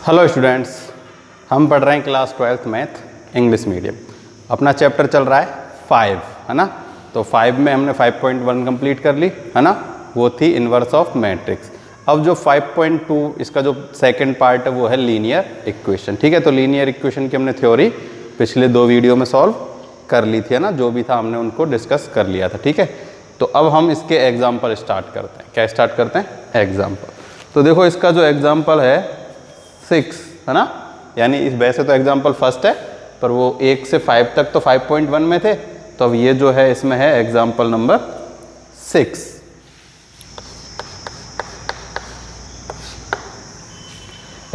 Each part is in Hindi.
हेलो स्टूडेंट्स, हम पढ़ रहे हैं class 12th math English medium. अपना चैप्टर चल रहा है 5, है ना। तो 5 में हमने 5.1 कंप्लीट कर ली, है ना। वो थी इन्वर्स ऑफ मैट्रिक्स। अब जो 5.2 इसका जो सेकंड पार्ट है वो है लीनियर इक्वेशन। ठीक है, तो लीनियर इक्वेशन की हमने थ्योरी पिछले 2 वीडियो में सॉल्व कर ली थी, है ना। जो भी था हमने उनको डिस्कस कर लिया था। ठीक है, तो अब हम इसके एग्जाम्पल स्टार्ट करते हैं। क्या स्टार्ट करते हैं? एग्जाम्पल। तो देखो इसका जो एग्जाम्पल है 6, है ना। यानी इस वैसे तो एग्जाम्पल फर्स्ट है, पर वो 1 से 5 तक तो 5.1 में थे। तो अब ये जो है इसमें है एग्जाम्पल नंबर 6।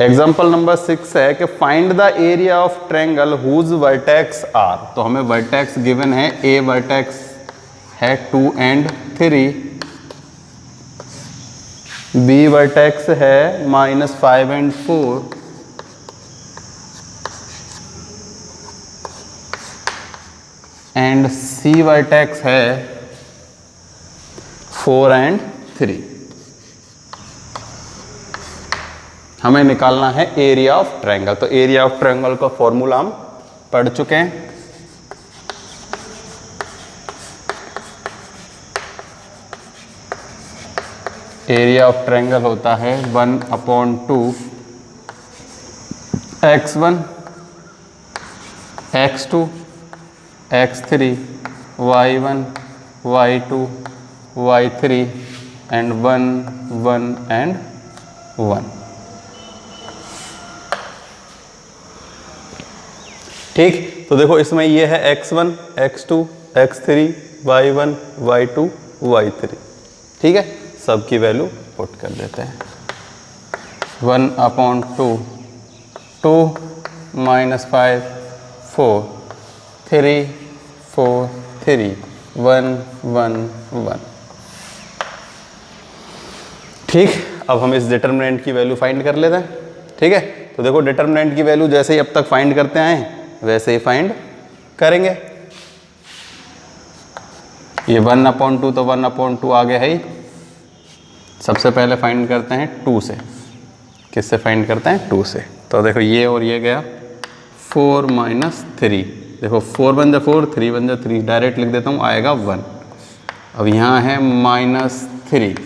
एग्जाम्पल नंबर 6 है कि find the area of triangle whose vertex are. तो हमें वर्टेक्स गिवन है, ए वर्टेक्स है 2 and 3, बी वर्टेक्स है -5 and 4, एंड सी वर्टेक्स है 4 and 3। हमें निकालना है एरिया ऑफ ट्रायंगल। तो एरिया ऑफ ट्रायंगल का फॉर्मूला हम पढ़ चुके हैं। एरिया ऑफ ट्रायंगल होता है 1/2 x1 x2 x3 y1 y2 y3 and 1 1 and 1। ठीक, तो देखो इसमें ये है x1 x2 x3 y1 y2 y3। ठीक है, सबकी वैल्यू पुट कर देते हैं। 1/2 2 -5 4 3 4 3 1 1 1। ठीक, अब हम इस डिटर्मिनेंट की वैल्यू फाइंड कर लेते हैं। ठीक है, तो देखो डिटर्मिनेंट की वैल्यू जैसे ही अब तक फाइंड करते आए वैसे ही फाइंड करेंगे। ये 1/2 तो 1/2 आगे है ही। सबसे पहले फाइंड करते हैं 2 से। किससे फाइंड करते हैं? 2 से। तो देखो ये और ये गया 4 - 3। देखो 4 बन जा 4, 3 बन जा 3, डायरेक्ट लिख देता हूँ, आएगा 1। अब यहाँ है -3,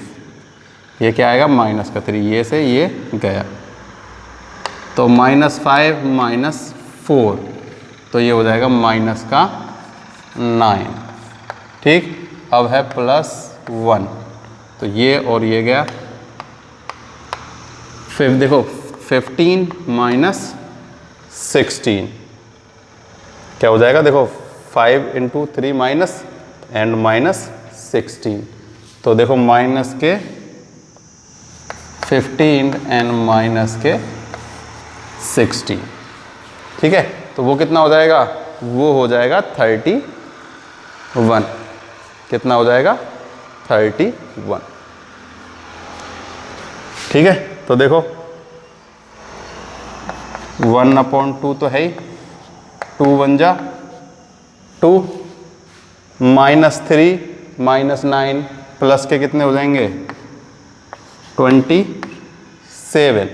ये क्या आएगा? -3। ये से ये गया तो -5 - 4, तो ये हो जाएगा -9। ठीक, अब है +1, तो ये और ये गया। फिर देखो 15 - 16 क्या हो जाएगा? देखो 5 × 3 माइनस एंड -16। तो देखो माइनस के 15 एंड माइनस के 16। ठीक है, तो वो कितना हो जाएगा? वो हो जाएगा 31। कितना हो जाएगा? 31। ठीक है, तो देखो 1/2 तो है ही, 2 बन जा 2, -3 -9 प्लस के कितने हो जाएंगे? 27।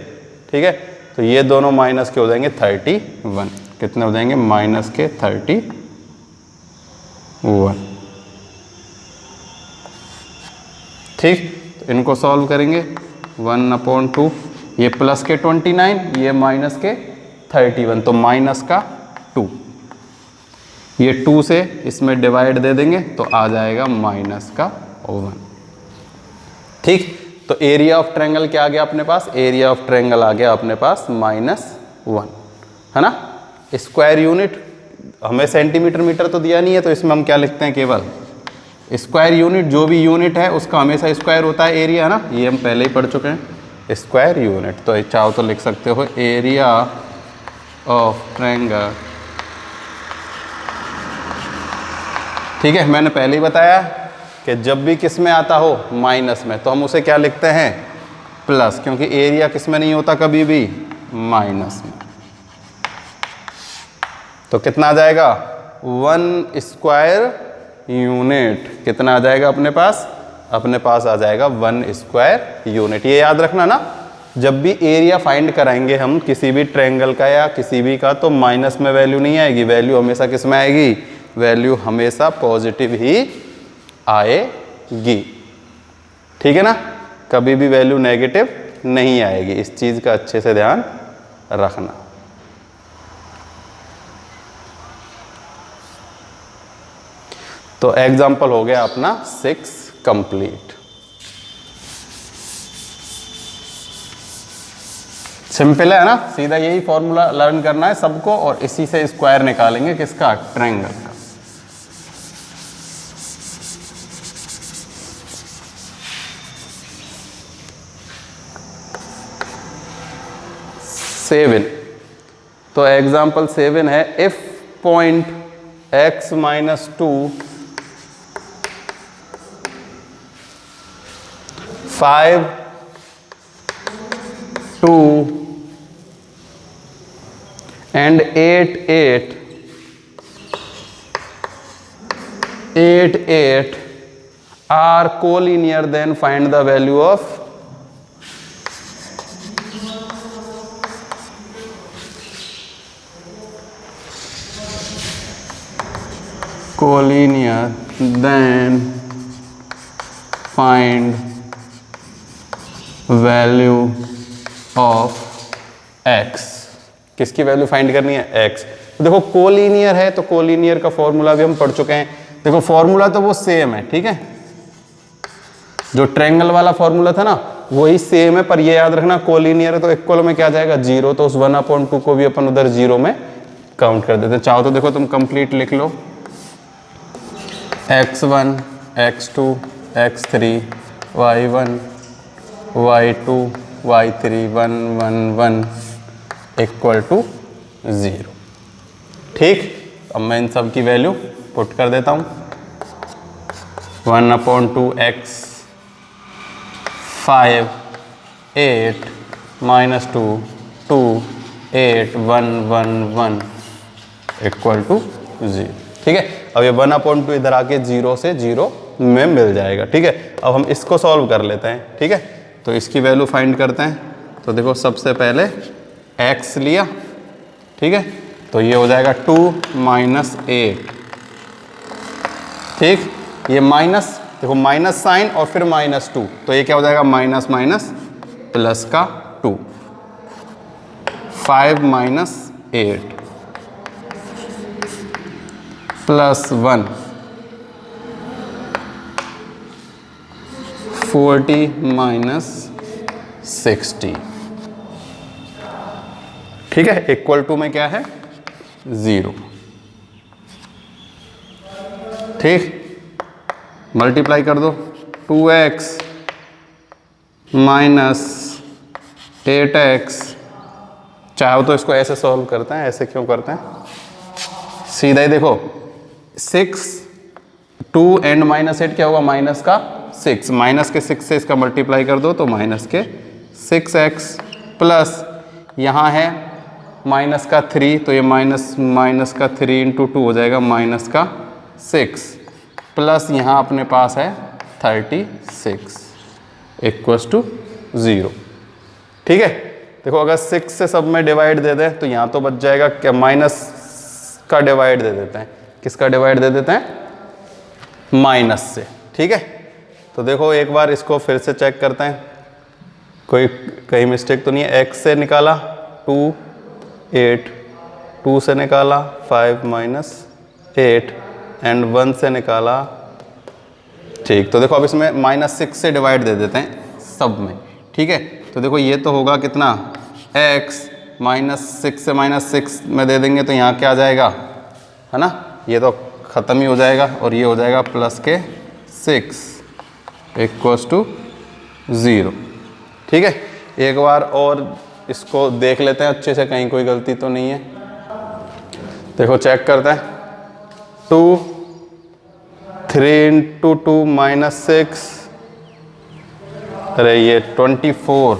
ठीक है, तो ये दोनों माइनस के हो जाएंगे 31। कितने हो जाएंगे? माइनस के 31। ठीक, तो इनको सॉल्व करेंगे। 1/2, ये प्लस के 29, ये माइनस के 31, तो माइनस का 2। ये 2 से इसमें डिवाइड दे देंगे तो आ जाएगा माइनस का 1। ठीक, तो एरिया ऑफ ट्रायंगल क्या आ गया अपने पास? एरिया ऑफ ट्रायंगल आ गया अपने पास -1, है ना। स्क्वायर यूनिट हमें सेंटीमीटर मीटर तो दिया नहीं है, तो इसमें हम क्या लिखते हैं? केवल स्क्वायर यूनिट। जो भी यूनिट है उसका हमेशा स्क्वायर होता है एरिया, है ना। ये हम पहले ही पढ़ चुके हैं, स्क्वायर यूनिट। तो चाहो तो लिख सकते हो एरिया ऑफ ट्रायंगल। ठीक है, मैंने पहले ही बताया कि जब भी किस में आता हो? माइनस में, तो हम उसे क्या लिखते हैं? प्लस, क्योंकि एरिया किस में नहीं होता कभी भी? माइनस में। तो कितना आ जाएगा? 1 स्क्वायर यूनिट। कितना आ जाएगा अपने पास? अपने पास आ जाएगा 1 स्क्वायर यूनिट। ये याद रखना ना, जब भी एरिया फाइंड कराएंगे हम किसी भी ट्रायंगल का या किसी भी का, तो माइनस में वैल्यू नहीं आएगी, वैल्यू हमेशा किस में आएगी, वैल्यू हमेशा पॉजिटिव ही आएगी। ठीक है ना, कभी भी वैल्यू नेगेटिव नहीं आएगी, इस चीज का अच्छे से ध्यान रखना। तो एग्जाम्पल हो गया अपना 6 कंप्लीट। सिंपल है ना, सीधा यही फॉर्मूला लर्न करना है सबको, और इसी से स्क्वायर निकालेंगे किसका, ट्रायंगल का। सेवन, तो एग्जाम्पल 7 है, if point x minus 2 5 2 and 8 are collinear, then find the value of collinear, then find value of x। किसकी वैल्यू फाइंड करनी है, x। तो देखो कोलिनियर है, तो कोलिनियर का फॉर्मूला भी हम पढ़ चुके हैं। देखो फॉर्मूला तो वो सेम है, ठीक है, जो ट्रायंगल वाला फॉर्मूला था ना वही सेम है, पर ये याद रखना कोलिनियर है तो इक्वल में क्या जाएगा, 0, तो उस 1/2 को भी अपन उधर 0 में काउंट कर देते हैं। चाहो तो देखो तुम कंप्लीट लिख लो, x1 x2 x3 y1 y2 y3 1 1 1 equal to 0। ठीक, अब मैं इन सब की वैल्यू पुट कर देता हूँ। 1/2 x 5 8 माइनस 2 2 8 1 1 1 इक्वल टू 0। ठीक है, अब ये 1/2 इधर आके 0 से 0 में मिल जाएगा। ठीक है, अब हम इसको सॉल्व कर लेते हैं। ठीक है, तो इसकी वैल्यू फाइंड करते हैं। तो देखो सबसे पहले x लिया, ठीक है, तो ये हो जाएगा 2 माइनस 8। ठीक, ये माइनस, देखो माइनस साइन और फिर -2, तो ये क्या हो जाएगा, माइनस माइनस प्लस का 2। 5 माइनस 8 प्लस 1 40 माइनस 60। ठीक है, इक्वल टू में क्या है, 0। ठीक, मल्टीप्लाई कर दो, 2x माइनस 8x। चाहो तो इसको ऐसे सॉल्व करते हैं, ऐसे क्यों करते हैं, सीधा ही देखो 6 2 एंड -8 क्या होगा, माइनस का 6, माइनस के 6 से इसका मल्टीप्लाई कर दो तो माइनस के 6x प्लस यहाँ है माइनस का 3, तो ये माइनस का 3 × 2 हो जाएगा माइनस का 6 प्लस यहाँ अपने पास है 36 इक्वल्स टू 0। ठीक है, देखो अगर 6 से सब में डिवाइड दे दें तो यहाँ तो बच जाएगा क्या, माइनस का डिवाइड दे देते हैं, किसका डिवाइड दे देते हैं, माइनस से। ठीक है, तो देखो एक बार इसको फिर से चेक करते हैं, कोई कहीं मिस्टेक तो नहीं है। x से निकाला 2 8, 2 से निकाला 5 माइनस 8 एंड 1 से निकाला। ठीक, तो देखो अब इसमें -6 से डिवाइड दे देते हैं सब में। ठीक है, तो देखो ये तो होगा कितना, x -6 से -6 में दे देंगे तो यहाँ क्या आ जाएगा, है ना, ये तो ख़त्म ही हो जाएगा, और ये हो जाएगा प्लस के 6 इक्वल्स टू 0। ठीक है, एक बार और इसको देख लेते हैं अच्छे से, कहीं कोई गलती तो नहीं है। देखो चेक करते हैं, 2 3 × 2 -6, अरे ये 24,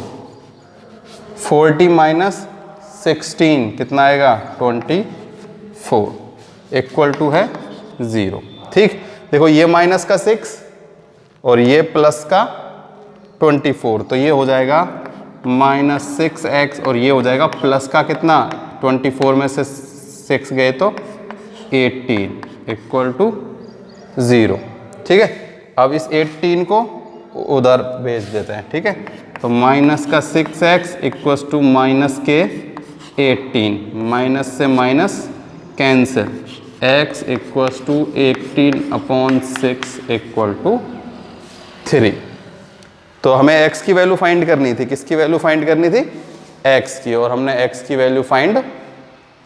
40 माइनस 16 कितना आएगा, 24 इक्वल टू है 0। ठीक, देखो ये माइनस का 6 और ये प्लस का 24, तो ये हो जाएगा -6x और ये हो जाएगा प्लस का कितना 24 में से 6 गए तो 18 इक्वल टू 0। ठीक है, अब इस 18 को उधर भेज देते हैं। ठीक है, तो माइनस का 6x इक्वल्स टू माइनस के 18, माइनस से minus cancel, x equals to 18/6 equal to 3। तो हमें x की वैल्यू फाइंड करनी थी, किसकी वैल्यू फाइंड करनी थी, x की, और हमने x की वैल्यू फाइंड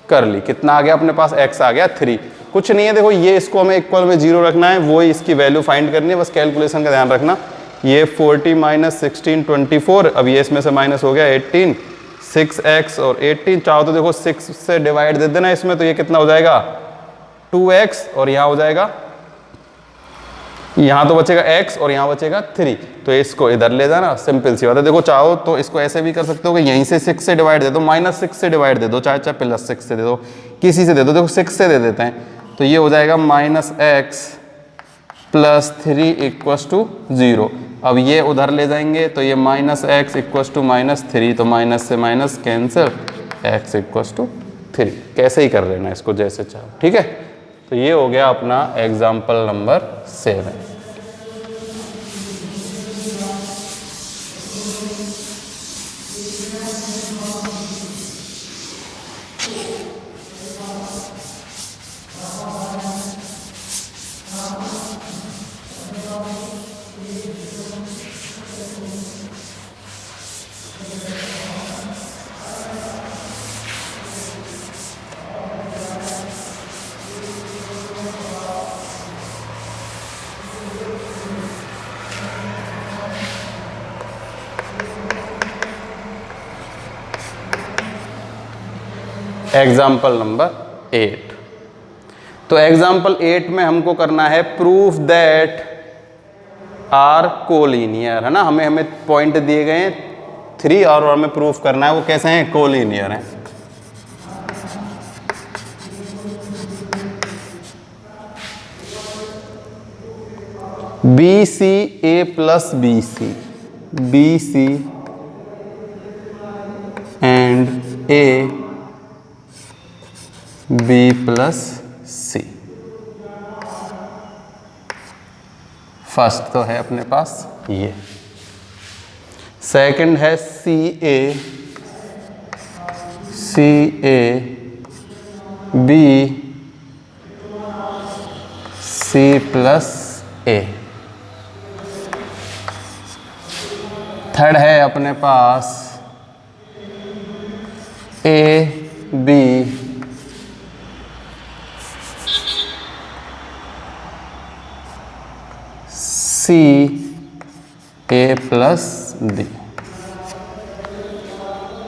कर ली। कितना आ गया अपने पास, x आ गया 3। कुछ नहीं है, देखो ये इसको हमें इक्वल में 0 रखना है, वो इसकी वैल्यू फाइंड करनी है, बस कैलकुलेशन का ध्यान रखना। ये 40 - 16 24, अब ये इसमें से माइनस हो गया 18, 6x और 18, चाहो तो देखो 6 से डिवाइड दे देना इसमें, तो ये कितना हो जाएगा 2x, और यहाँ हो जाएगा, यहाँ तो बचेगा x और यहाँ बचेगा 3, तो इसको इधर ले जाना, सिंपल सी बात है। देखो चाहो तो इसको ऐसे भी कर सकते हो कि यहीं से 6 से डिवाइड दे दो, -6 से डिवाइड दे दो, चाहे +6 से दे दो, किसी से दे दो, देखो 6 से दे देते हैं, तो ये हो जाएगा -x + 3 = 0। अब ये उधर ले जाएंगे तो ये -x = -3, तो माइनस से माइनस कैंसिल, x = 3। कैसे ही कर लेना इसको जैसे चाहो। ठीक है, तो ये हो गया अपना एग्जाम्पल नंबर 7। Example number 8। तो एग्जाम्पल 8 में हमको करना है प्रूफ दैट आर कोलिनियर, है ना। हमें पॉइंट दिए गए हैं 3 और हमें प्रूफ करना है वो कैसे हैं, कोलिनियर हैं। BCA + BC, BC and A B + C। First तो है अपने पास ये, सेकंड है CA B C + A। Third है अपने पास AB C A + D।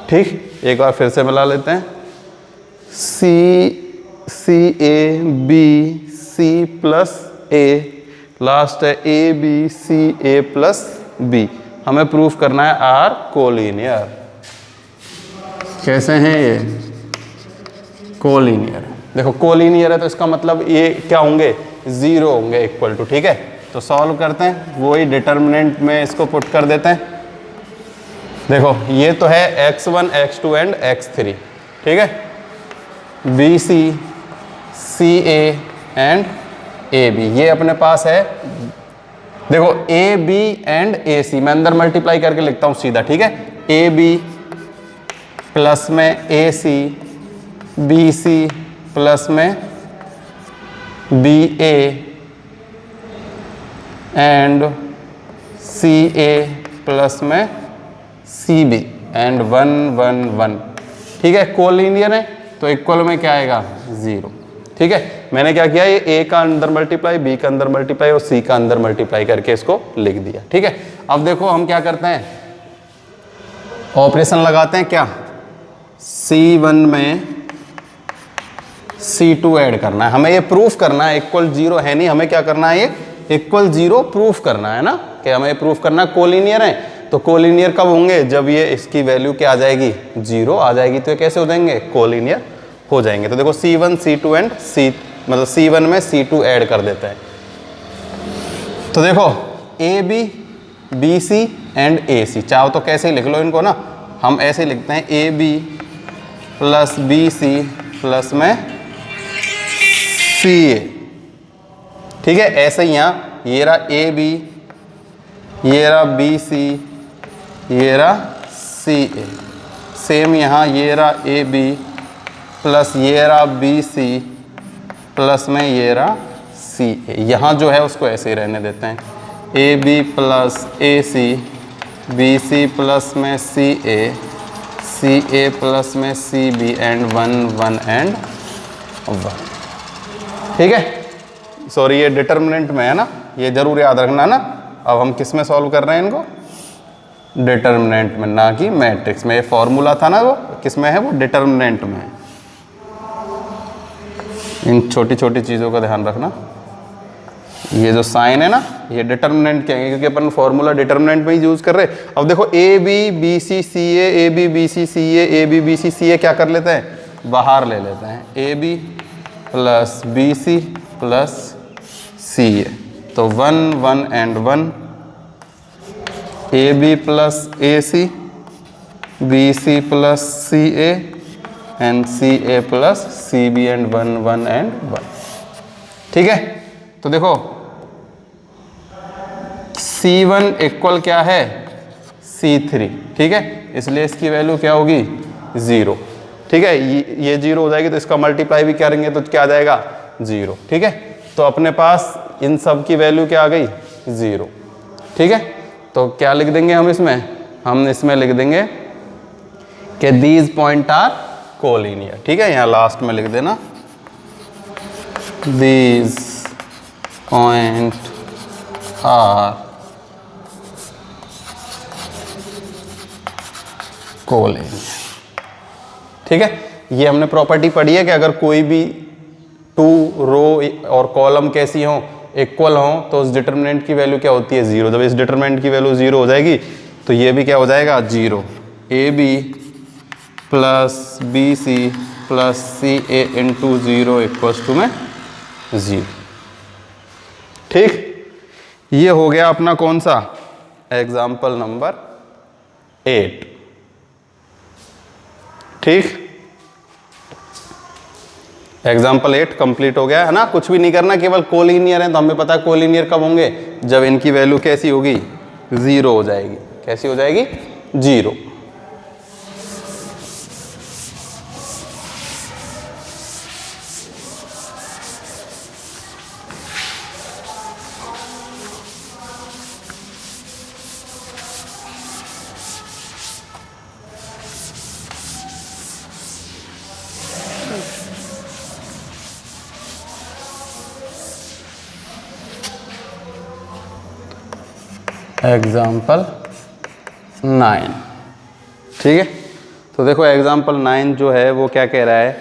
ठीक, एक बार फिर से मिला लेते हैं, CA B C + A, last है AB C A + B। हमें प्रूफ करना है आर कोलिनियर। कैसे हैं ये, कोलिनियर। देखो कोलिनियर है तो इसका मतलब ये क्या होंगे, 0 होंगे इक्वल टू। ठीक है, तो सॉल्व करते हैं, वही डिटर्मिनेंट में इसको पुट कर देते हैं। देखो ये तो है x1 x2 एंड x3। ठीक है, BC CA एंड AB ये अपने पास है। देखो AB एंड AC मैं अंदर मल्टीप्लाई करके लिखता हूँ सीधा। ठीक है, AB प्लस में AC, BC प्लस में BA एंड CA प्लस में CB एंड 1 1 1। ठीक है, कोलिनियर है तो इक्वल में क्या आएगा, 0। ठीक है, मैंने क्या किया, ये A का अंदर मल्टीप्लाई, B का अंदर मल्टीप्लाई और C का अंदर मल्टीप्लाई करके इसको लिख दिया। ठीक है, अब देखो हम क्या करते हैं, ऑपरेशन लगाते हैं। क्या, C1 में C2 ऐड करना है, हमें ये प्रूफ करना है। इक्वल 0 है नहीं, हमें क्या करना है, ये इक्वल 0 प्रूफ करना है ना, कि हमें प्रूफ करना कोलिनियर है। तो कोलिनियर कब होंगे, जब ये इसकी वैल्यू क्या आ जाएगी, 0 आ जाएगी, तो ये कैसे हो जाएंगे, कोलिनियर हो जाएंगे। तो देखो C1 C2 एंड C, मतलब C1 में C2 ऐड कर देते हैं। तो देखो AB BC एंड AC, चाहो तो कैसे ही लिख लो इनको ना, हम ऐसे लिखते हैं A B plus B C plus में सी ए। ठीक है, ऐसे ही यहाँ ये रहा ए बी, ये रहा बी सी, ये रहा सी ए। सेम यहाँ ये रहा ए बी प्लस ये रहा बी सी प्लस में ये रहा सी ए। यहाँ जो है उसको ऐसे ही रहने देते हैं, A B plus A C, B C plus में सी ए प्लस में सी बी एंड 1 1 एंड 1। ठीक है, सॉरी ये डिटर्मिनेंट में है ना, ये जरूर याद रखना ना। अब हम किस में सॉल्व कर रहे हैं इनको? डिटर्मिनेंट में, ना कि मैट्रिक्स में। ये फॉर्मूला था ना वो किस में है? वो डिटर्मिनेंट में है। इन छोटी छोटी चीज़ों का ध्यान रखना। ये जो साइन है ना, ये डिटर्मिनेंट क्या है, क्योंकि अपन फॉर्मूला डिटर्मिनेंट में ही यूज कर रहे हैं। अब देखो A B B C C A B B C C A B B C C A क्या कर लेते हैं? बाहर ले लेते हैं, A B plus B C plus C A. तो 1 1 and 1, A B plus A C, B C plus C A and C A plus C B and 1 1 and 1। ठीक है, तो देखो C1 इक्वल क्या है? C3। ठीक है, इसलिए इसकी वैल्यू क्या होगी? 0। ठीक है, ये 0 हो जाएगी तो इसका मल्टीप्लाई भी करेंगे तो क्या आ जाएगा? 0। ठीक है, तो अपने पास इन सब की वैल्यू क्या आ गई? 0। ठीक है, तो क्या लिख देंगे हम इसमें? हम इसमें लिख देंगे कि दीज पॉइंट आर कोलिनियर। ठीक है, यहाँ लास्ट में लिख देना दीज पॉइंट आर कोलिनियर। ठीक है, ये हमने प्रॉपर्टी पढ़ी है कि अगर कोई भी 2 रो और कॉलम कैसी हो, इक्वल हो, तो उस डिटर्मिनेंट की वैल्यू क्या होती है? 0। जब इस डिटर्मिनेंट की वैल्यू 0 हो जाएगी तो ये भी क्या हो जाएगा? 0। A B plus B C plus C A into 0 equals to में 0। ठीक, ये हो गया अपना कौन सा? Example number 8। ठीक, एग्जाम्पल 8 कंप्लीट हो गया है ना। कुछ भी नहीं करना, केवल कोलिनियर है तो हमें पता है कोलिनियर कब होंगे? जब इनकी वैल्यू कैसी होगी? 0 हो जाएगी। कैसी हो जाएगी? 0। एग्जाम्पल 9। ठीक है, तो देखो एग्जाम्पल 9 जो है वो क्या कह रहा है?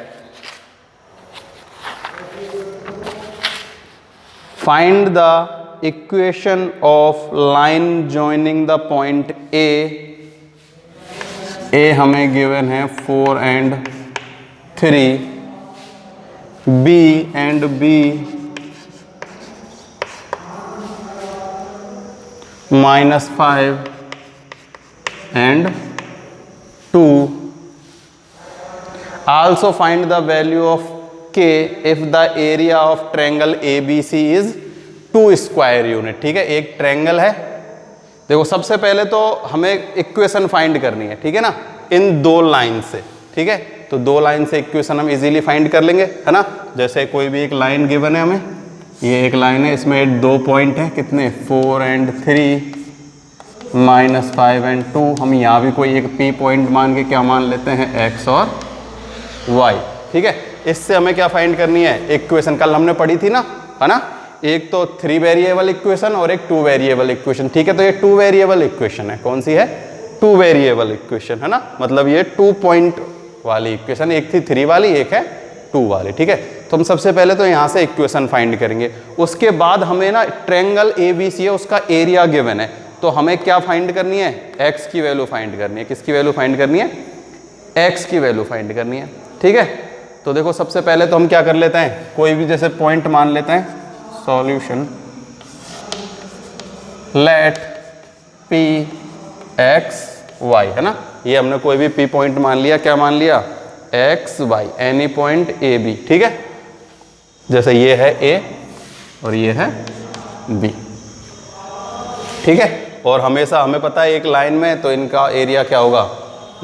Find the equation of line joining the point A हमें गिवन है 4 and 3, B and B -5 and 2. Also find the value of k if the area of triangle ABC is 2 square unit. ठीक है, एक ट्रायंगल है। देखो सबसे पहले तो हमें इक्वेशन फाइंड करनी है। ठीक है ना, इन 2 लाइन से। ठीक है, तो 2 लाइन से इक्वेशन हम इजीली फाइंड कर लेंगे, है ना। जैसे कोई भी एक लाइन गिवन है हमें, ये एक लाइन है, इसमें 2 पॉइंट है, कितने? 4 एंड 3 -5 एंड 2। हम यहाँ भी कोई एक P पॉइंट मान के क्या मान लेते हैं? X और Y। ठीक है, इससे हमें क्या फाइंड करनी है? इक्वेशन कल हमने पढ़ी थी ना, है ना। एक तो 3 वेरिएबल इक्वेशन और एक 2 वेरिएबल इक्वेशन। ठीक है, तो ये 2 वेरिएबल इक्वेशन है। कौन सी है? 2 वेरिएबल इक्वेशन, है ना। मतलब ये 2 पॉइंट वाली इक्वेशन, एक थी 3 वाली, एक है 2 वाली। ठीक है, तो हम सबसे पहले तो यहाँ से इक्वेशन फाइंड करेंगे। उसके बाद हमें ना ट्रायंगल ABC है, उसका एरिया गिवन है, तो हमें क्या फाइंड करनी है? X की वैल्यू फाइंड करनी है। किसकी वैल्यू फाइंड करनी है? X की वैल्यू फाइंड करनी है। ठीक है, तो देखो सबसे पहले तो हम क्या कर लेते हैं? कोई भी जैसे पॉइंट मान लेते हैं। Solution let P X y, है ना। ये हमने कोई भी p पॉइंट मान लिया, क्या मान लिया, x y, any point a b, ठीक है। जैसे ये है a और ये है b, ठीक है। और हमेशा हमें पता है एक लाइन में तो इनका एरिया क्या होगा,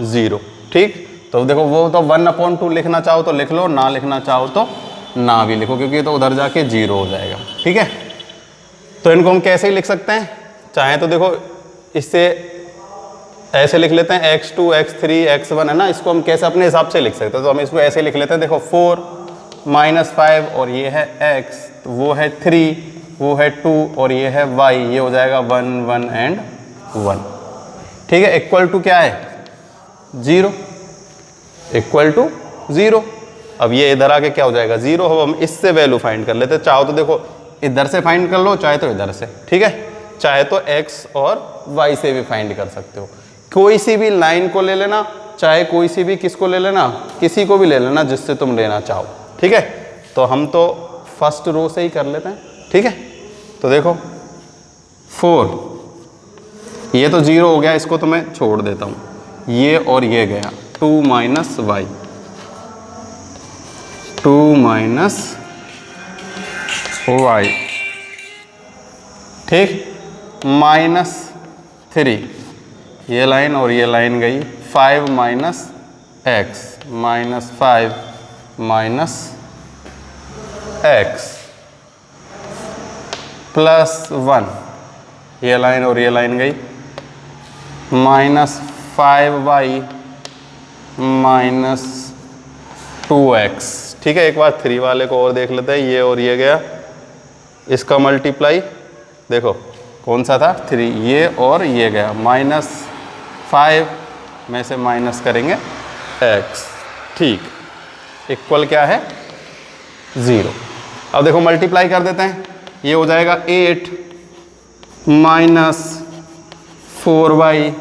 0, ठीक। तो देखो वो तो 1/2 लिखना चाहो तो लिख लो, ना लिखना चाहो तो ना भी लिखो, क्योंकि तो उधर जाके 0 हो जाएगा, ठीक है। तो इनको हम कैसे ही लिख सकते हैं, चाहे तो देखो इससे ऐसे लिख लेते हैं x2 x3 x1, है ना। इसको हम कैसे अपने हिसाब से लिख सकते हैं, तो हम इसको ऐसे लिख लेते हैं, देखो 4 - 5 और ये है x, तो वो है 3, वो है 2 और ये है y, ये हो जाएगा 1 1 एंड 1, ठीक है। इक्वल टू क्या है, 0, इक्वल टू 0। अब ये इधर आके क्या हो जाएगा, 0। अब हम इससे वैल्यू फाइंड कर लेते हैं, चाहो तो देखो इधर से फाइंड कर लो, चाहे तो इधर से, ठीक है। चाहे तो x और y से भी फाइंड कर सकते हो, कोई सी भी लाइन को ले लेना, चाहे कोई सी भी किसको ले लेना, किसी को भी ले लेना जिससे तुम लेना चाहो, ठीक है। तो हम तो फर्स्ट रो से ही कर लेते हैं, ठीक है। तो देखो 4, ये तो 0 हो गया, इसको तो मैं छोड़ देता हूँ, ये और ये गया 2 - y, 2 - y, ठीक, -3, ये लाइन और ये लाइन गई, 5 - x, -5 - x +1, ये लाइन और ये लाइन गई, -5y -2x, ठीक है। एक बार 3 वाले को और देख लेते हैं, ये और ये गया, इसका मल्टीप्लाई देखो कौन सा था, 3, ये और ये गया, -5 में से माइनस करेंगे x, ठीक, इक्वल क्या है, 0। अब देखो मल्टीप्लाई कर देते हैं, ये हो जाएगा 8 - 4y,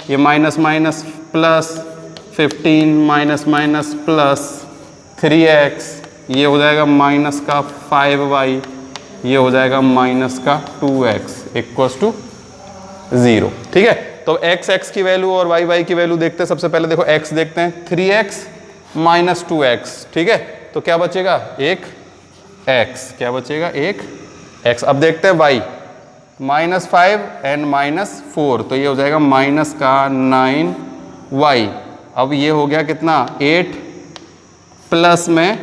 ये minus minus plus, 15 plus 3x, ये हो जाएगा माइनस का 5y, ये हो जाएगा माइनस का 2x इक्वल्स टू 0, ठीक है। तो x की वैल्यू और y की वैल्यू देखते हैं। सबसे पहले देखो x देखते हैं, 3x - 2x, ठीक है। तो क्या बचेगा, एक x, क्या बचेगा, एक x। अब देखते हैं y, -5 एंड -4, तो ये हो जाएगा माइनस का 9y। अब ये हो गया कितना, 8 प्लस में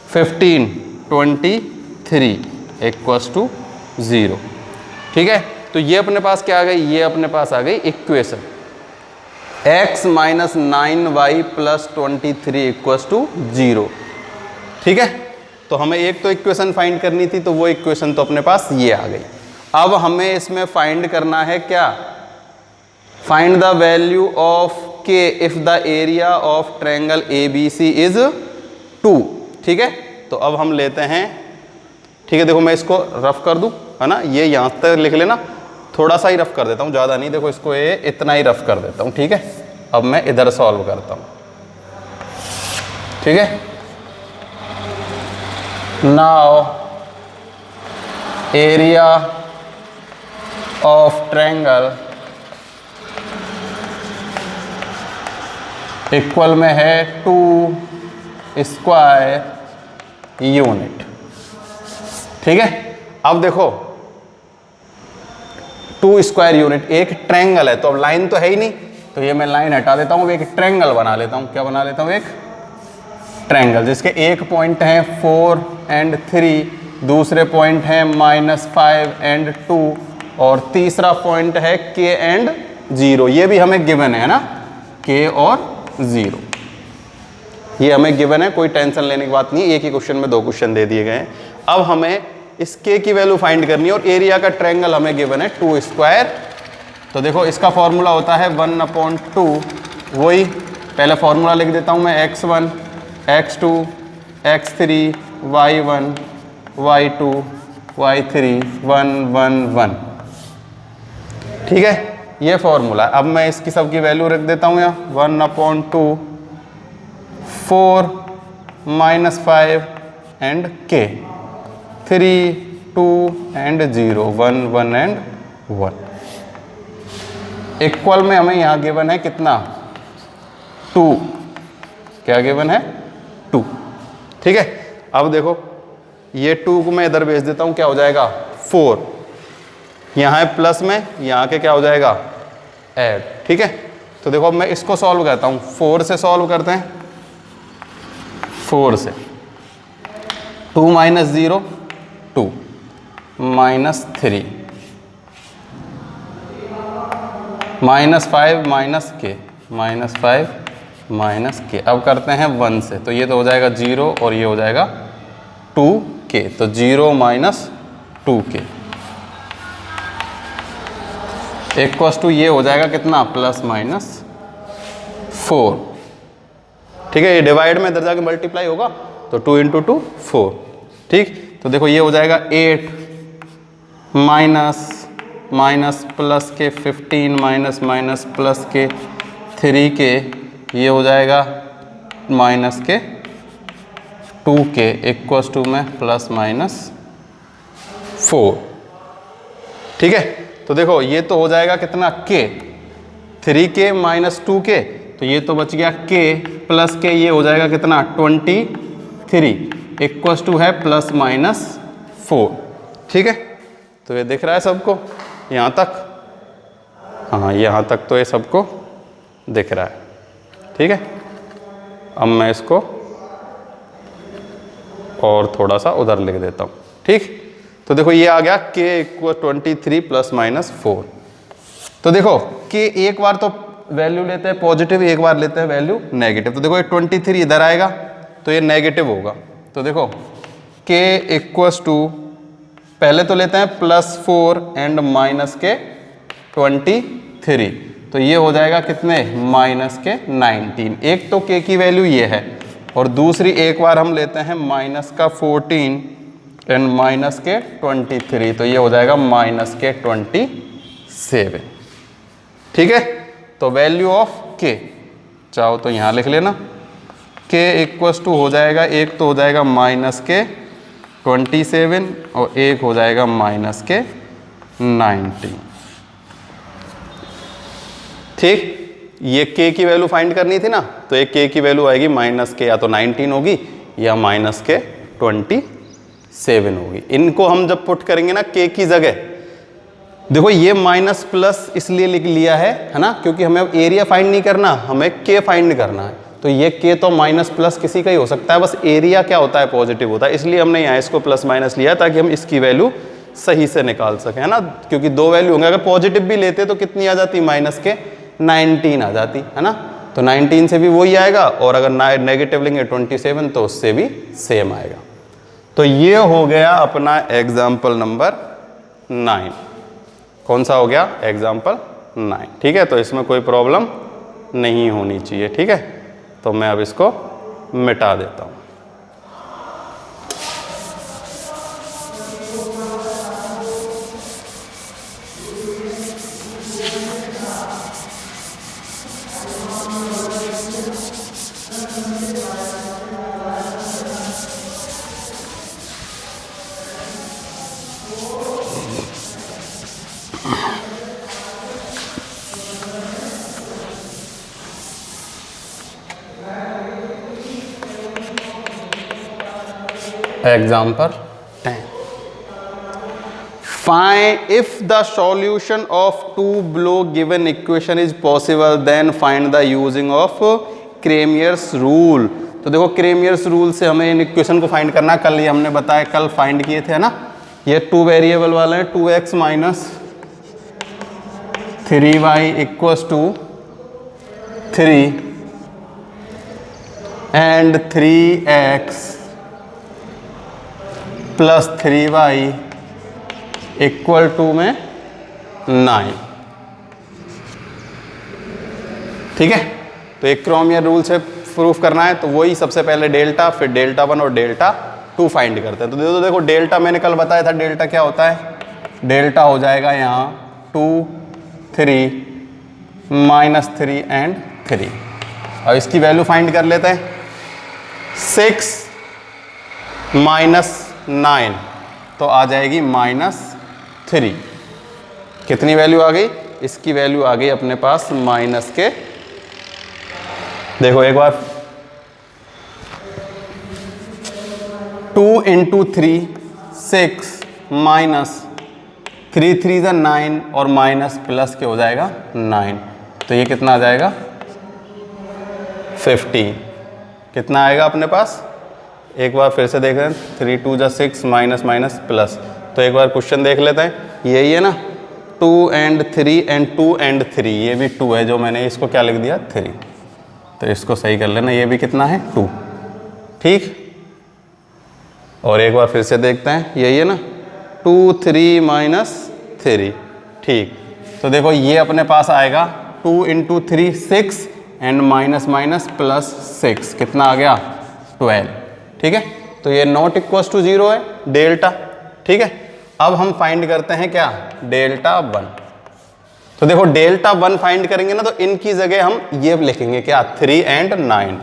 15, 23 इक्वल्स टू 0, ठीक है। तो ये अपने पास क्या आ गई, ये अपने पास आ गई equation, x - 9y + 23 equals to 0, ठीक है। तो हमें एक तो इक्वेशन फाइंड करनी थी, तो वो इक्वेशन तो अपने पास ये आ गई। अब हमें इसमें फाइंड करना है क्या, find the value of k if the area of triangle ABC is 2, ठीक है। तो अब हम लेते हैं, ठीक है। देखो मैं इसको रफ कर दूं, है ना, ये यहाँ तक लिख लेना, थोड़ा सा ही रफ कर देता हूँ, ज़्यादा नहीं। देखो इसको ये इतना ही रफ कर देता हूँ, ठीक है। अब मैं इधर सॉल्व करता हूँ, ठीक है। Now area of triangle equal में है 2 स्क्वायर यूनिट, ठीक है। अब देखो 2 स्क्वायर यूनिट, एक ट्रायंगल है, तो अब लाइन तो है ही नहीं, तो ये मैं लाइन हटा देता हूँ, एक ट्रायंगल बना लेता हूँ। क्या बना लेता हूँ, एक ट्रायंगल जिसके एक पॉइंट हैं 4 और 3, दूसरे पॉइंट हैं -5 और 2, और तीसरा पॉइंट है k और 0। ये भी हमें गिवन है ना, k और 0, ये हमें गिवन है, कोई टेंशन लेने की बात नहीं, एक ही क्वेश्चन में 2 क्वेश्चन दे दिए गए हैं। अब हमें इस k की वैल्यू फाइंड करनी है, और एरिया का ट्रायंगल हमें गिवन है 2 स्क्वायर। तो देखो इसका फॉर्मूला होता है 1/2, वही पहले फॉर्मूला लिख देता हूँ मैं, x1 x2 x3 y1 y2 y3 1 1 1, ठीक है। ये फॉर्मूला, अब मैं इसकी सब की वैल्यू रख देता हूँ यहाँ, 1/2 4 -5 and k, 3 2 and 0 1 1 and 1 equal में हमें यहाँ गिवन है कितना 2, क्या गिवन है 2, ठीक है। अब देखो ये 2 को मैं इधर भेज देता हूँ, क्या हो जाएगा 4, यहाँ है प्लस में, यहाँ के क्या हो जाएगा ऐड, ठीक है। तो देखो अब मैं इसको सॉल्व करता हूँ, 4 से सॉल्व करते हैं, 4 से 2 माइनस 0 2 माइनस 3 माइनस 5 माइनस के माइनस 5 माइनस के। अब करते हैं 1 से, तो ये तो हो जाएगा 0 और ये हो जाएगा 2k, तो 0 माइनस 2k इक्वल्स टू ये हो जाएगा कितना प्लस माइनस 4, ठीक है। ये डिवाइड में इधर जाके मल्टीप्लाई होगा तो 2 इंटू 2 4, ठीक। तो देखो ये हो जाएगा 8 माइनस माइनस प्लस के 15 माइनस माइनस प्लस के 3 के, ये हो जाएगा माइनस के 2k इक्वल्स टू में प्लस माइनस 4, ठीक है। तो देखो ये तो हो जाएगा कितना k, 3k माइनस 2k, तो ये तो बच गया k प्लस के, ये हो जाएगा कितना 23 इक्वल्स टू है प्लस माइनस 4, ठीक है। तो ये दिख रहा है सबको यहाँ तक, हाँ यहाँ तक तो ये सबको दिख रहा है, ठीक है। अब मैं इसको और थोड़ा सा उधर लिख देता हूँ, ठीक। तो देखो ये आ गया k इक्वल 23 प्लस माइनस 4। तो देखो k एक बार तो वैल्यू लेते हैं पॉजिटिव, एक बार लेते हैं वैल्यू नेगेटिव। तो देखो ये 23 इधर आएगा तो ये नेगेटिव होगा। तो देखो k इक्वल्स टू पहले तो लेते हैं प्लस 4 एंड माइनस के 23, तो ये हो जाएगा कितने माइनस के 19। एक तो k की वैल्यू ये है और दूसरी एक बार हम लेते हैं माइनस का 14 एंड माइनस के 23, तो ये हो जाएगा माइनस के 27, ठीक है। तो वैल्यू ऑफ k चाहो तो यहाँ लिख लेना, k इक्वल्स टू हो जाएगा, एक तो हो जाएगा माइनस के 27 और एक हो जाएगा माइनस के 19, ठीक। ये k की वैल्यू फाइंड करनी थी ना, तो एक k की वैल्यू आएगी माइनस के या तो 19 होगी या माइनस के 27 होगी। इनको हम जब पुट करेंगे ना k की जगह, देखो ये माइनस प्लस इसलिए लिख लिया है ना, क्योंकि हमें अब एरिया फाइंड नहीं करना, हमें k फाइंड करना है। तो ये k तो माइनस प्लस किसी का ही हो सकता है, बस एरिया क्या होता है पॉजिटिव होता है, इसलिए हमने यहाँ इसको प्लस माइनस लिया ताकि हम इसकी वैल्यू सही से निकाल सकें, है ना। क्योंकि दो वैल्यू होंगे, अगर पॉजिटिव भी लेते तो कितनी आ जाती माइनस के 19 आ जाती, है ना। तो 19 से भी वही आएगा और अगर नेगेटिव लेंगे 27 तो उससे भी सेम आएगा। तो ये हो गया अपना एग्जाम्पल नंबर 9। कौन सा हो गया एग्जाम्पल 9, ठीक है। तो इसमें कोई प्रॉब्लम नहीं होनी चाहिए, ठीक है। तो मैं अब इसको मिटा देता हूँ। Example 10. Find if the solution of two below given equation is possible, then find the using of Cramer's rule. तो देखो Cramer's rule से हमें इन इक्वेशन को फाइंड करना, कल ये हमने बताया, कल फाइंड किए थे, है ना। ये 2 वेरिएबल वाले हैं, 2x minus 3y equals to 3 and 3x plus 3y equal to में 9, ठीक है। तो एक क्रोमियर रूल से प्रूफ करना है, तो वही सबसे पहले डेल्टा, फिर डेल्टा 1 और डेल्टा 2 फाइंड करते हैं। तो देखो डेल्टा मैंने कल बताया था, डेल्टा क्या होता है, डेल्टा हो जाएगा यहाँ 2 3 माइनस 3 एंड 3। अब इसकी वैल्यू फाइंड कर लेते हैं, 6 माइनस 9 तो आ जाएगी -3। कितनी वैल्यू आ गई, इसकी वैल्यू आ गई अपने पास माइनस के, देखो एक बार 2 × 3 6 माइनस 3 3 = 9 और माइनस प्लस के हो जाएगा 9, तो ये कितना आ जाएगा 15। कितना आएगा अपने पास, एक बार फिर से देख रहे हैं 3 2 = 6 माइनस माइनस प्लस, तो एक बार क्वेश्चन देख लेते हैं। यही है ना 2 and 3 and 2 and 3, ये भी 2 है जो मैंने इसको क्या लिख दिया 3, तो इसको सही कर लेना, ये भी कितना है 2, ठीक। और एक बार फिर से देखते हैं, यही है ना 2 3 माइनस 3, ठीक। तो देखो ये अपने पास आएगा 2 × 3 6 एंड माइनस माइनस प्लस 6, कितना आ गया 12, ठीक है। तो ये नॉट इक्वल टू 0 है डेल्टा, ठीक है। अब हम फाइंड करते हैं क्या डेल्टा 1। तो देखो डेल्टा 1 फाइंड करेंगे ना, तो इनकी जगह हम ये लिखेंगे क्या 3 and 9,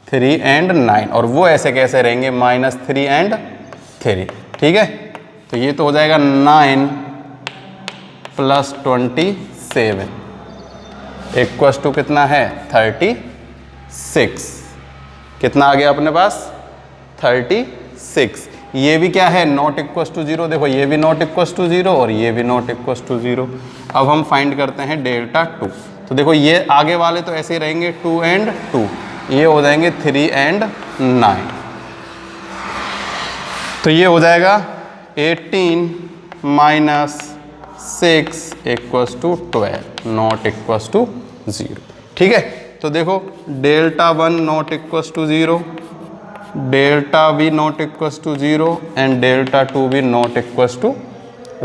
3 and 9, और वो ऐसे कैसे रहेंगे -3 and 3, ठीक है। तो ये तो हो जाएगा 9 + 27 इक्वल्स टू कितना है 36, कितना आ गया अपने पास 36। ये भी क्या है नॉट इक्वल्स टू 0, देखो ये भी नॉट इक्वल्स टू 0 और ये भी नॉट इक्वल्स टू 0। अब हम फाइंड करते हैं डेल्टा 2। तो देखो ये आगे वाले तो ऐसे ही रहेंगे 2 and 2, ये हो जाएंगे 3 and 9, तो ये हो जाएगा 18 - 6 = 12 नॉट इक्वल्स टू 0, ठीक है। तो देखो delta 1 not equals to 0, delta भी not equals to 0 and delta 2 भी नॉट इक्वल्स टू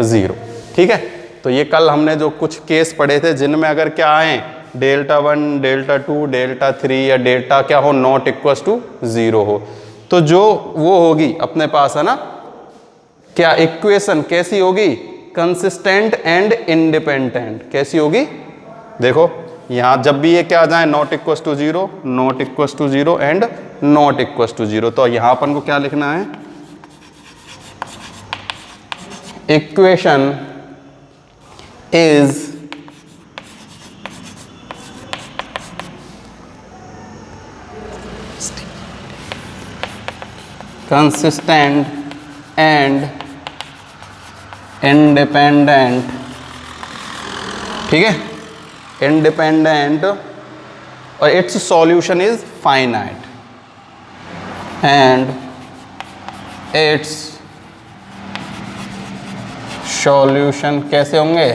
0, ठीक है। तो ये कल हमने जो कुछ केस पढ़े थे जिनमें अगर क्या आए डेल्टा 1 डेल्टा 2 डेल्टा 3 या डेल्टा क्या हो नॉट इक्वल्स टू 0 हो, तो जो वो होगी अपने पास है ना क्या इक्वेशन कैसी होगी कंसिस्टेंट एंड इंडिपेंडेंट, कैसी होगी। देखो यहाँ जब भी ये क्या आ जाए not equals to 0 not equals to 0 and not equals to 0, तो यहाँ अपन को क्या लिखना है equation is consistent and independent, ठीक है, इंडिपेंडेंट, और its solution is finite and its solution कैसे होंगे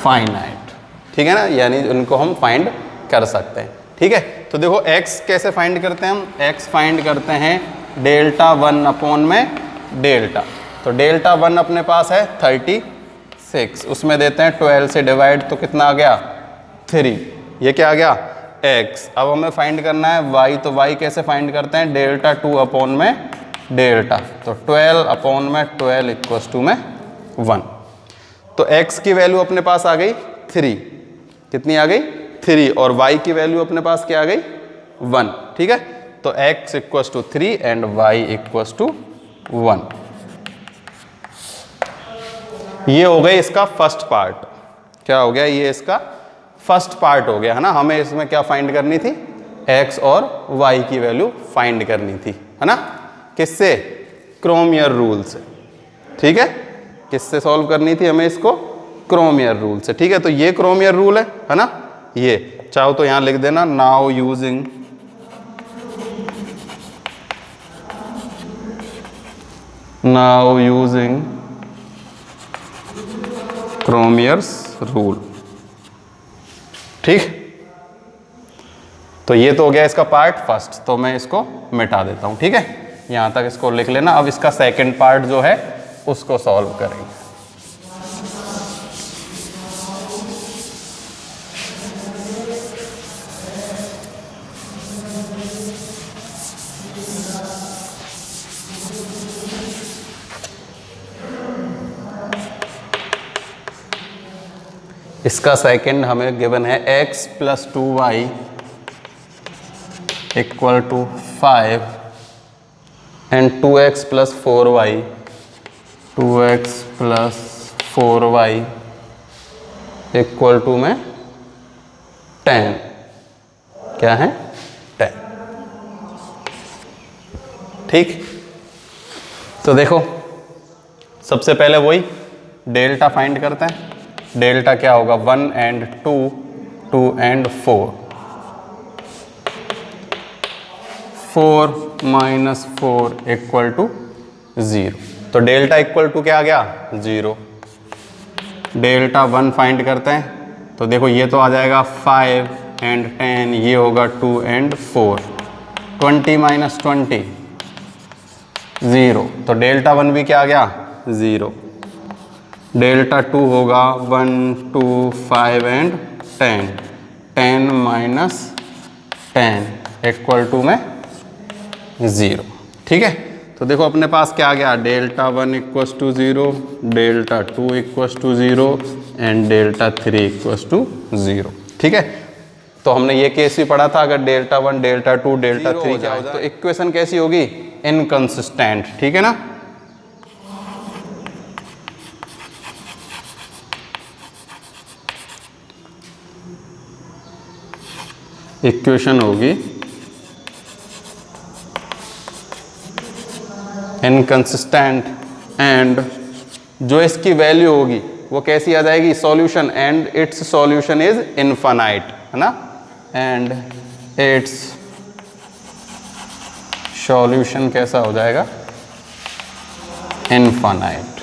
फाइनाइट, ठीक है ना, यानी उनको हम फाइंड कर सकते हैं, ठीक है। तो देखो x कैसे फाइंड करते हैं हम, x फाइंड करते हैं डेल्टा 1 अपॉन में डेल्टा, तो डेल्टा 1 अपने पास है 36, उसमें देते हैं 12 से डिवाइड, तो कितना आ गया 3, ये क्या आ गया x। अब हमें फाइंड करना है y, तो y कैसे फाइंड करते हैं डेल्टा 2 अपॉन में डेल्टा, तो 12 अपॉन में 12 इक्वल्स टू में 1, तो x की वैल्यू अपने पास आ गई 3, कितनी आ गई 3, और y की वैल्यू अपने पास क्या आ गई 1, ठीक है। तो x equals to 3 and y equals to 1। ये हो गया इसका फर्स्ट पार्ट, क्या हो गया ये इसका फर्स्ट पार्ट हो गया है ना। हमें इसमें क्या फाइंड करनी थी x और y की वैल्यू फाइंड करनी थी है ना, किससे क्रोमियर रूल से, ठीक है। किससे सॉल्व करनी थी हमें इसको क्रोमियर रूल से, ठीक है। तो ये क्रोमियर रूल है ना, ये चाहो तो यहां लिख देना नाउ यूजिंग क्रोमियर्स रूल, ठीक। तो ये तो हो गया इसका पार्ट फर्स्ट, तो मैं इसको मिटा देता हूं, ठीक है। यहां तक इसको लिख लेना। अब इसका सेकंड पार्ट जो है उसको सॉल्व करेंगे। इसका सेकंड हमें गिवन है x + 2y = 5 and 2x + 4y equal to में 10, क्या है 10। ठीक, तो देखो सबसे पहले वही डेल्टा फाइंड करते हैं। डेल्टा क्या होगा 1 and 2, 2 and 4, 4 minus 4 equal to 0। तो डेल्टा इक्वल टू क्या आ गया 0। डेल्टा 1 फाइंड करते हैं, तो देखो ये तो आ जाएगा 5 and 10, ये होगा 2 and 4, 20 minus 20 0। तो डेल्टा 1 भी क्या आ गया 0। डेल्टा 2 होगा 1, 2, 5 and 10, 10 minus 10 इक्वल टू में 0। ठीक है, तो देखो अपने पास क्या आ गया, delta 1 equals to 0, delta 2 equals to 0 and delta 3 equals to 0। ठीक है, तो हमने ये केस भी पढ़ा था, अगर डेल्टा 1, डेल्टा 2, डेल्टा 3 क्या हो तो इक्वेशन कैसी होगी, इनकंसिस्टेंट। ठीक है ना। इक्वेशन होगी इनकंसिस्टेंट, एंड जो इसकी वैल्यू होगी वो कैसी आ जाएगी, solution, and its solution is infinite, है ना। एंड इट्स सॉल्यूशन कैसा हो जाएगा, इनफाइनाइट,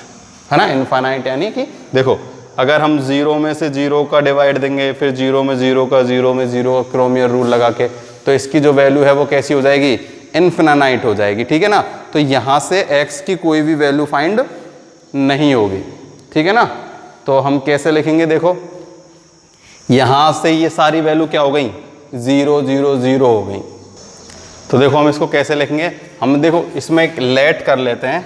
है ना। इनफाइनाइट यानी कि देखो अगर हम 0 में से 0 का डिवाइड देंगे, फिर 0 में 0 का, 0 में 0 का क्रोमियर रूल लगा के, तो इसकी जो वैल्यू है वो कैसी हो जाएगी, इनफिनाइट हो जाएगी। ठीक है ना। तो यहाँ से x की कोई भी वैल्यू फाइंड नहीं होगी। ठीक है ना। तो हम कैसे लिखेंगे, देखो यहाँ से ये सारी वैल्यू क्या हो गई, 0, 0, 0 हो गई। तो देखो हम इसको कैसे लिखेंगे, हम देखो इसमें एक लेट कर लेते हैं,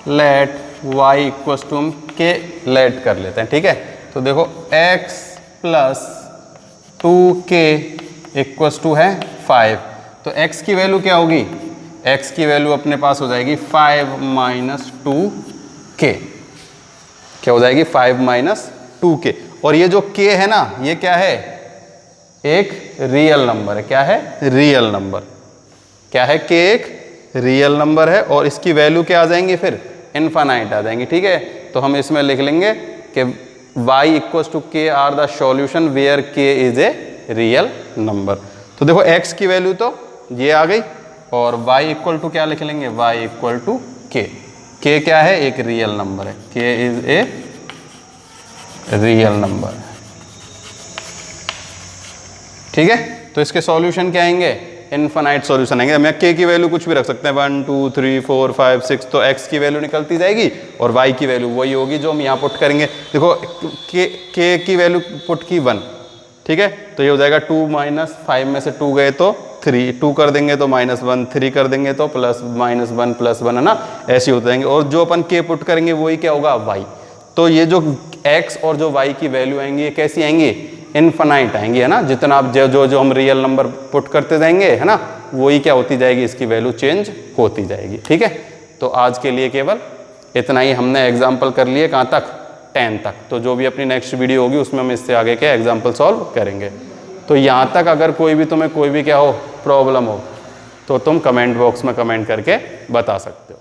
लेट y इक्वल्स टू हम के लेट कर लेते हैं। ठीक है, तो देखो x plus 2k equals to है 5। तो x की वैल्यू क्या होगी, x की वैल्यू अपने पास हो जाएगी 5 माइनस 2k, क्या हो जाएगी 5 माइनस 2k। और ये जो k है ना, ये क्या है, एक रियल नंबर है। क्या है, रियल नंबर। क्या है, k एक रियल नंबर है, और इसकी वैल्यू क्या आ जाएंगी, फिर इनफाइनाइट आ जाएंगी। ठीक है, तो हम इसमें लिख लेंगे कि y equals to k are the solution where k is a real number. तो देखो x की वैल्यू तो ये आ गई, और y इक्वल टू क्या लिख लेंगे, y equal to k। k क्या है, एक रियल नंबर है, k is a real number. ठीक है, तो इसके सॉल्यूशन क्या आएंगे, इनफाइनाइट सॉल्यूशन आएंगे। हम k की वैल्यू कुछ भी रख सकते हैं, 1, 2, 3, 4, 5, 6, तो x की वैल्यू निकलती जाएगी, और y की वैल्यू वही होगी जो हम यहाँ पुट करेंगे। देखो k की वैल्यू पुट की 1, ठीक है, तो ये हो जाएगा 2 माइनस 5 में से 2 गए तो 3, 2 कर देंगे तो -1, 3 कर देंगे तो प्लस -1 प्लस 1, है ना, ऐसे होते जाएंगे। और जो अपन k पुट करेंगे वही क्या होगा, y। तो ये जो x और जो y की वैल्यू आएंगी ये कैसी आएंगी, इनफाइनाइट आएंगी, है ना। जितना आप जो हम रियल नंबर पुट करते जाएंगे, है ना, वही क्या होती जाएगी, इसकी वैल्यू चेंज होती जाएगी। ठीक है, तो आज के लिए केवल इतना ही हमने एग्जाम्पल कर लिए, कहाँ तक, 10 तक। तो जो भी अपनी नेक्स्ट वीडियो होगी उसमें हम इससे आगे के एग्जाम्पल सॉल्व करेंगे। तो यहाँ तक अगर तुम्हें कोई भी क्या हो, प्रॉब्लम हो, तो तुम कमेंट बॉक्स में कमेंट करके बता सकते हो।